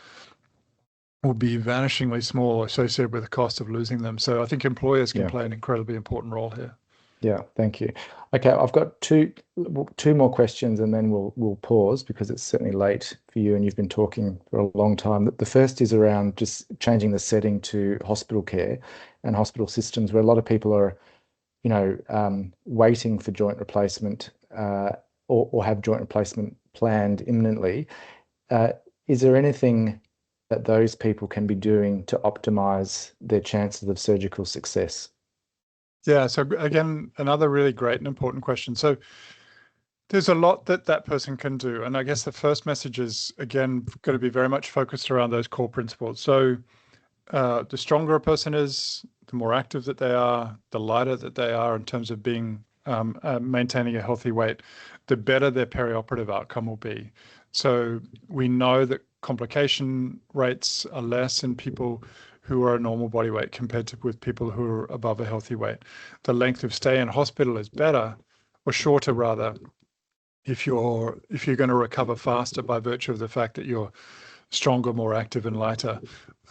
will be vanishingly small associated with the cost of losing them. So I think employers can play an incredibly important role here. Yeah, thank you. Okay, I've got two more questions, and then we'll pause because it's certainly late for you and you've been talking for a long time. The first is around just changing the setting to hospital care and hospital systems, where a lot of people are, waiting for joint replacement or have joint replacement planned imminently. Is there anything that those people can be doing to optimize their chances of surgical success? Yeah, so again, another really great and important question. So there's a lot that person can do. And I guess the first message is, again, going to be very much focused around those core principles. So the stronger a person is, the more active that they are, the lighter that they are in terms of being maintaining a healthy weight, the better their perioperative outcome will be. So we know that complication rates are less in people who are a normal body weight compared to with people who are above a healthy weight. The length of stay in hospital is better, or shorter rather, if you're going to recover faster by virtue of the fact that you're stronger, more active, and lighter.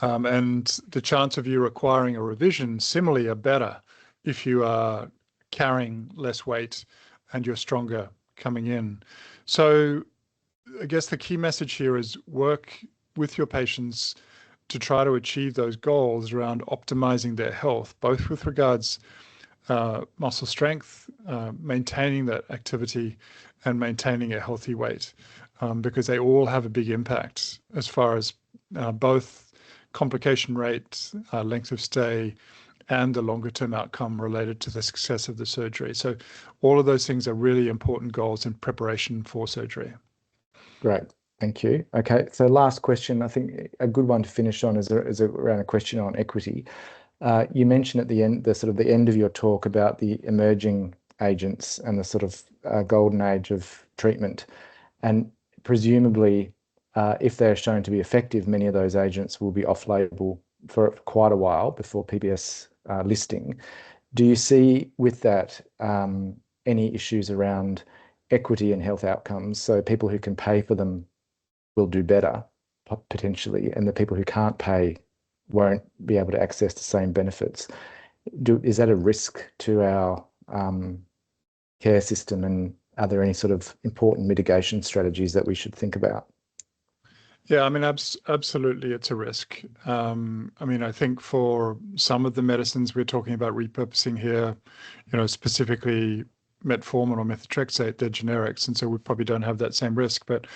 And the chance of you requiring a revision similarly are better if you are carrying less weight and you're stronger coming in. So I guess the key message here is work with your patients to try to achieve those goals around optimizing their health, both with regards muscle strength, maintaining that activity, and maintaining a healthy weight, because they all have a big impact as far as both complication rate, length of stay, and the longer term outcome related to the success of the surgery. So all of those things are really important goals in preparation for surgery. Great. Thank you. Okay, so last question. I think a good one to finish on is around a question on equity. You mentioned at the end, the end of your talk about the emerging agents and the sort of golden age of treatment, and presumably, if they're shown to be effective, many of those agents will be off-label for quite a while before PBS listing. Do you see with that any issues around equity and health outcomes? So people who can pay for them will do better potentially, and the people who can't pay won't be able to access the same benefits. Is that a risk to our care system, and are there any sort of important mitigation strategies that we should think about? Yeah, I mean, absolutely, it's a risk. I mean, I think for some of the medicines we're talking about repurposing here, specifically metformin or methotrexate, they're generics, and so we probably don't have that same risk. But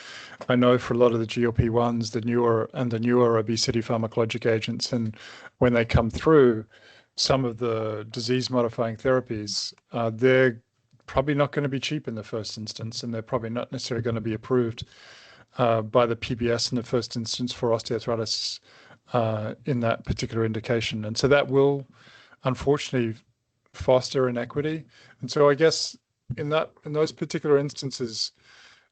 I know for a lot of the GLP-1s, the newer obesity pharmacologic agents, and when they come through, some of the disease-modifying therapies, they're probably not going to be cheap in the first instance, and they're probably not necessarily going to be approved by the PBS in the first instance for osteoarthritis in that particular indication. And so that will, unfortunately, foster inequity. And so I guess in those particular instances,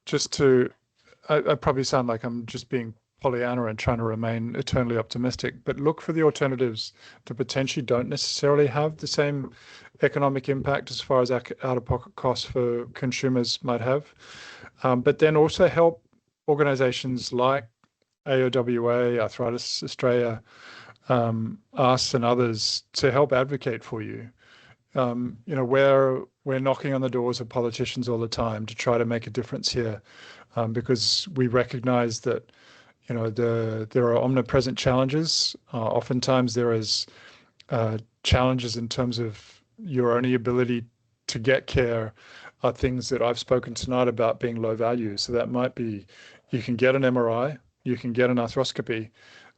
I probably sound like I'm just being Pollyanna and trying to remain eternally optimistic, but look for the alternatives that potentially don't necessarily have the same economic impact as far as out-of-pocket costs for consumers might have, but then also help organizations like AOWA, Arthritis Australia, us and others to help advocate for you. We're knocking on the doors of politicians all the time to try to make a difference here, because we recognize that there are omnipresent challenges. Oftentimes there is challenges in terms of your only ability to get care are things that I've spoken tonight about being low value. So that might be, you can get an MRI, you can get an arthroscopy,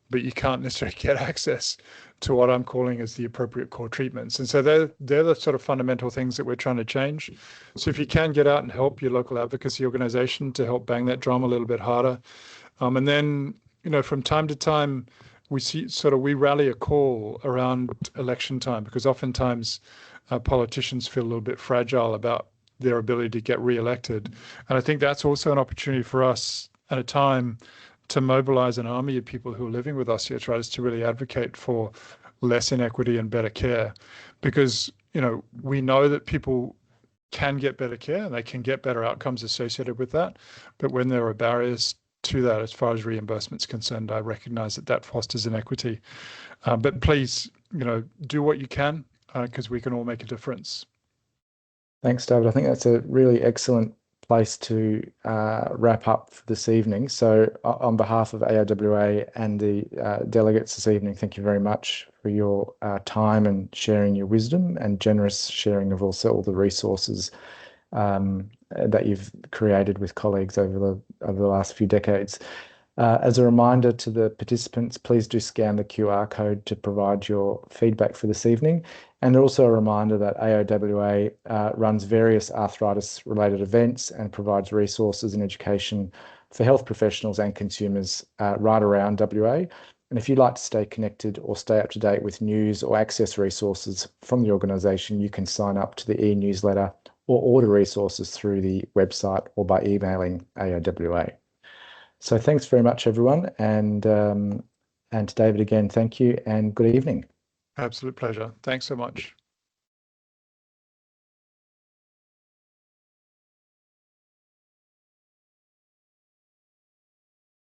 but you can't necessarily get access to what I'm calling as the appropriate core treatments. And so they're the sort of fundamental things that we're trying to change. So if you can get out and help your local advocacy organization to help bang that drum a little bit harder. And then, from time to time, we rally a call around election time, because oftentimes politicians feel a little bit fragile about their ability to get re-elected. And I think that's also an opportunity for us at a time to mobilize an army of people who are living with osteoarthritis to really advocate for less inequity and better care. Because, we know that people can get better care and they can get better outcomes associated with that. But when there are barriers to that, as far as reimbursement's concerned, I recognize that fosters inequity. But please, do what you can, because we can all make a difference. Thanks, David. I think that's a really excellent place to wrap up for this evening. So on behalf of AOWA and the delegates this evening, thank you very much for your time and sharing your wisdom and generous sharing of also all the resources that you've created with colleagues over the last few decades. As a reminder to the participants, please do scan the QR code to provide your feedback for this evening. And also a reminder that AOWA runs various arthritis-related events and provides resources and education for health professionals and consumers right around WA. And if you'd like to stay connected or stay up to date with news or access resources from the organisation, you can sign up to the e-newsletter or order resources through the website or by emailing AOWA. So thanks very much, everyone. And to David again, thank you and good evening. Absolute pleasure. Thanks so much.